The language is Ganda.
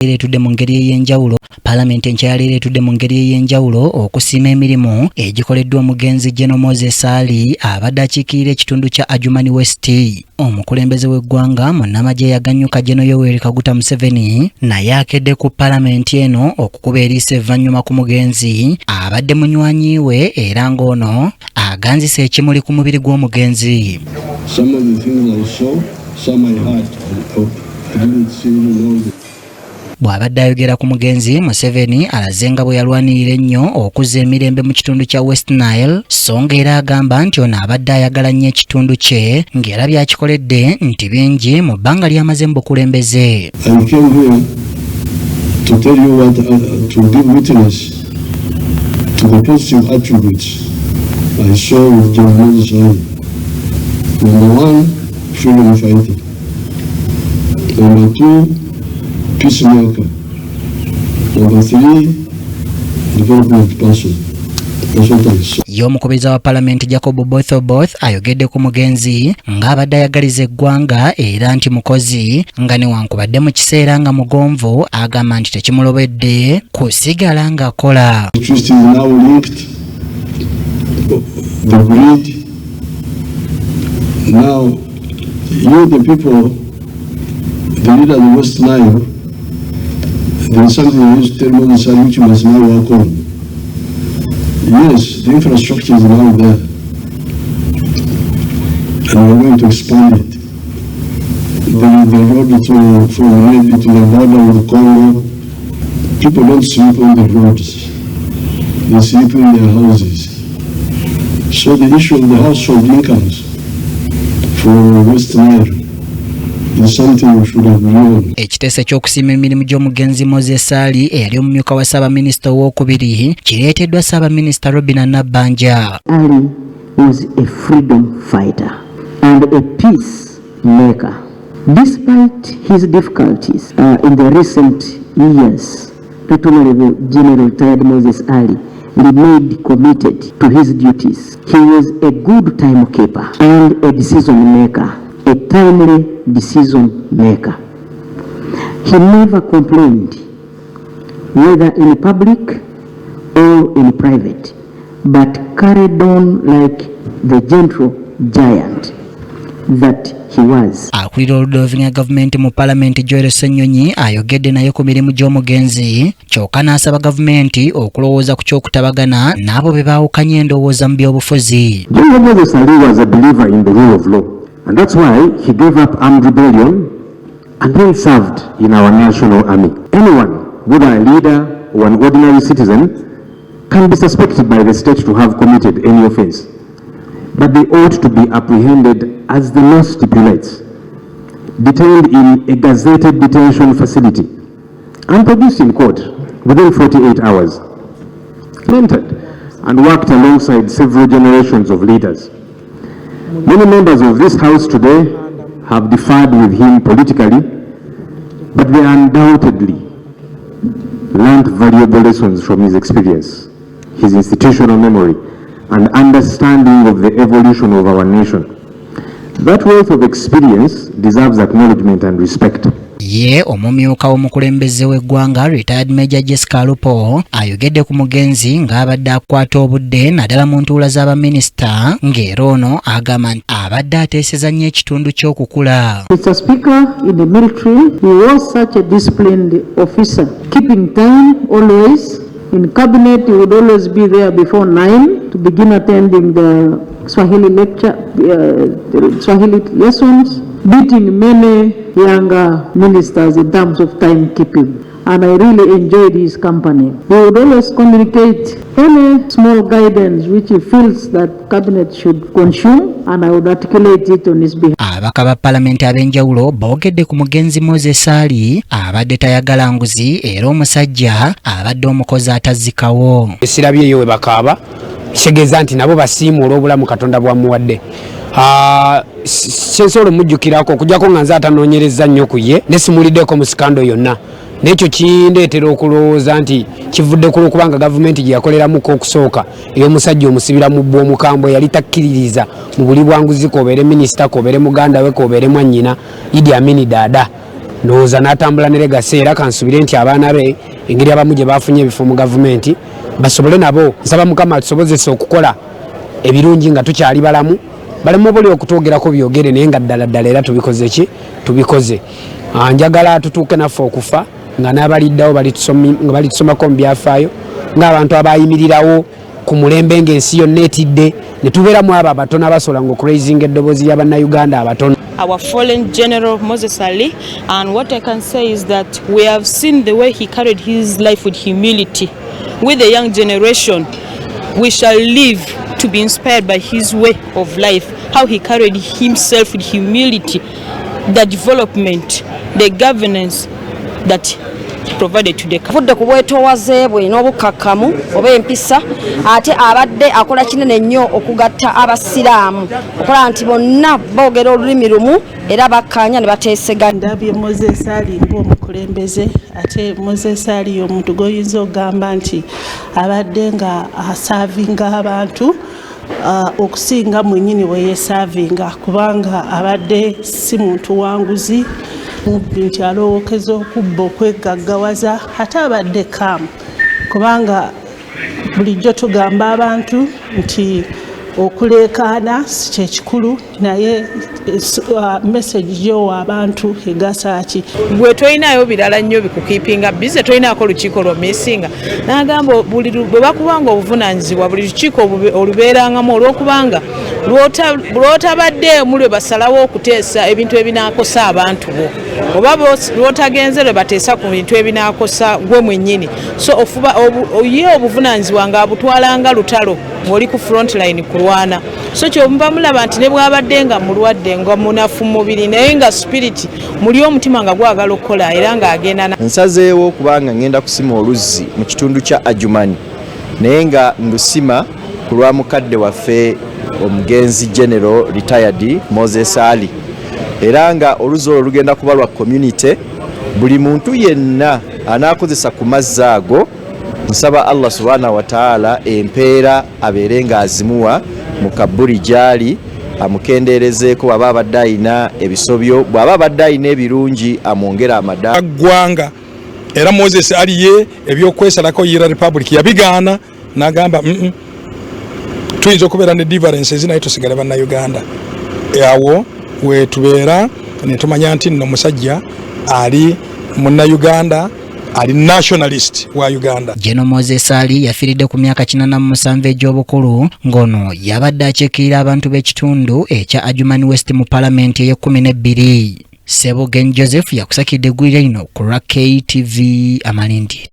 Leetudde mu ngeri ey'enjawulo Parliament enkyaleetudde mu ngeri ey'enjawulo okusiima emirimu egikoleddwa omugenzi General Moses Ali abadde akiikirira ekitundu kya Adjumani West. Omukulembeze w'eggwanga munnamagye yaganyuka General Yoweri Kaguta Museveni naye akedde ku Parliament eno okukuba eriiso evvannyuma ku mugenzi abadde munywanyi we era ng'ono aganzisa ekimuli ku mubiri gw'omugenzi. Some of the things I saw, some I heard. I didn't see all the bw'abadde ayogera ku mugenzi Museveni alaze nga bwe yalwanirira ennyo okuzza emirembe mu kitundu kya West Nile so ng'era agamba nti ono abadde ayagala nnyo ekitundu kye ng'era byakikoledde nti bingi mu bbanga ly'amaze mu bukulembeze. I came here to tell you what, to give witness to the positive attributes I saw with General Moses Ali. Number one, freedom fighter. Number two, peacemaker. Number three, development person. That's what I saw. Y'omukubiriza wa Parliament Jacob Oboth ayogedde ku mugenzi ng'abadde ayagaliza eggwanga era nti mukozi nga newankubadde mu kiseera nga mugonvu agamba nti tekimulobedde kusigala ng'akola. The truth is now linked. The greed. Now, you the people, the leader of the West Nile, there is something I used to tell Moses Ali which must now work on. Yes, the infrastructure is now there, and we're going to expand it. The road from Red to the border with Congo, people don't sleep on the roads, they sleep in their houses. So the issue of the household incomes for West Nile is something we should have known. Ekiteeso ky'okusiima emirimu gy'omugenzi Moses Ali eyali omumyuka wa Ssaabaminisita owookubiri kireeteddwa Ssaabaminisita Robinah Nabbanja. Ali was a freedom fighter and a peacemaker. Despite his difficulties in the recent years, Right Honorable General Retired Moses Ali remained committed to his duties. He was a good timekeeper and a decision maker, a timely decision maker. He never complained, whether in public or in private, but carried on like the gentle giant that he was. Akulira oludoovinga gavumenti mu Parliament Joel Ssenyonyi ayogedde naye ku mirimu gy'omugenzi kyokka n'asaba gavumenti okulowooza ku ky'okutabagana n'abo be baawukanya endowooza mu by'obufuzi. General Moses Ali was a believer in the rule of law, and that's why he gave up armed rebellion and then served in our national army. Anyone, whether a leader or an ordinary citizen, can be suspected by the state to have committed any offense, but they ought to be apprehended as the law stipulates, detained in a gazetted detention facility, and produced in court within 48 hours, mentored and worked alongside several generations of leaders. Many members of this House today have differed with him politically, but they undoubtedly learned valuable lessons from his experience, his institutional memory, and understanding of the evolution of our nation. That wealth of experience deserves acknowledgement and respect. Ye omumyuka w'omukulembeze w'eggwanga Retired Major Jessica Alupo ayogedde ku mugenzi ng'abadde akwata obudde naddala mu ntuula z'abaminisita ng'era ono agamba nti abadde ateeseza nnyo ekitundu ky'okukula. Mr. Speaker, in the military, he was such a disciplined officer, keeping time always. In cabinet, he would always be there before 9 to begin attending the Swahili lecture, Swahili lessons, beating many younger ministers in terms of timekeeping. And I really enjoyed his company. He would always communicate any small guidance which he feels that cabinet should consume, and I would articulate it on his behalf. Ababaka ba Parliament ab'enjawulo boogedde ku mugenzi Moses Ali abadde tayagala nguzi era omusajja abadde omukozi atazzikawo. Esirabyeyo we bakaaba kitegeeza nti nabo basiimu olw'obulamu Katonda bwamuwadde. Sensolo mujjukirako okujjako nga nze atanoonyereza nnyo ku ye ne simuliddeko mu sikando yonna. N'ekyo kindeetera okulowooza nti kivudde ku lw'okubanga gavumenti gye yakoleramuko okusooka ey'omusajja omusibira mu bbwa omukambwe yali takkiririza mu buli bwanguzi kobeere minisita kobeere muganda we kobeere mwannyina Idi Amin Dada noza natambula ne legacy era kansubire nti abaana be engeri abamu gye bafunye ebifu mu gavumenti basobole nabo nsaba mukama atusobozese okukola ebirungi nga tukyali balamu balemu buli okutwogerako byogere naye nga ddala era tubikoze ki tubikoze njagala tutuuke naffe okufa nga n'abaliddawo balitusomako mu byafaayo ng'abantu abayimirirawo ku mulembe ng'ensi yonna etidde ne tubeeramu abo abatono abasobola nga okuraisinga eddoboozi lya bannayuganda abatono. Our fallen General Moses Ali, and what I can say is that we have seen the way he carried his life with humility. With the young generation, we shall live to be inspired by his way of life, how he carried himself with humility, the development, the governance that provided to the kavudde ku bwetoowaze bwe n'obukakkamu oba empisa ate abadde akola kinene nnyo okugatta abasiraamu okola nti bonna boogera olulimi lumu era bakkaanya ne bateeseganya. Ndabye Moses Ali ng'omukulembeze ate Moses Ali omuntu goyinza okugamba nti abadde nga asaavinga abantu okusinga mwennyini we yeesaavinga kubanga abadde si muntu wanguzi nti alowookeza okubba okwegaggawaza ate abadde kaamu kubanga bulijjo tugamba abantu nti okuleekaana si kyekikulu naye message gyowa abantu egasa ki. Bwe tolinayo birala nnyo bikukiipinga bize tolinako lukiiko lwomisinga n'agamba bwe bakubanga obuvunaanyizibwa buli lukiiko olubeerangamu olw'okubanga lw'otabaddeemu lwe basalawo okuteesa ebintu ebinaakosa abantu bo oba lw'otagenze lwe bateesa ku bintu ebinaakosa gwe mwennyini so ye obuvunaanyizibwa ng'abutwalanga lutalo ng'oli ku front line kulwana so kyova mulaba nti ne bw'abadde nga mulwadde nga munafu mubiri naye nga spirit muli omutima nga gwagala okukola era ng'agenda nsazeewo okubanga ngenda kusima oluzzi mu kitundu kya Adjumani naye nga ndusima ku lwa mukadde waffe omugenzi General retired Moses Ali era nga oluzzi olwo lugenda kuba lwa community buli muntu yenna anaakozesa ku mazzi ago nsaba Allah subhanahu wa ta'ala empeera abeere nga azimuwa mu kaburi gyali amukendeerezeeko bw'aba abadde alina ebisobyo bw'aba abadde alina ebirungi amwongera amaddaala ggwanga era Moses Ali ye ebyokwesalako yira republic yabigaana n'agamba tuyinza okubeera ne differences naye tusigale bannayuganda awo wetubeera ne tumanya nti nno musajja ali munnayuganda ali nationalist wa Uganda. General Moses Ali yafiiridde ku myaka 47 egy'obukulu ngono yabadde akyekirira abantu b'ekitundu ekya Adjumani West mu Parliament ye12. Sebogen Joseph yakusakidde eggwira lino ku KTV Amalindi.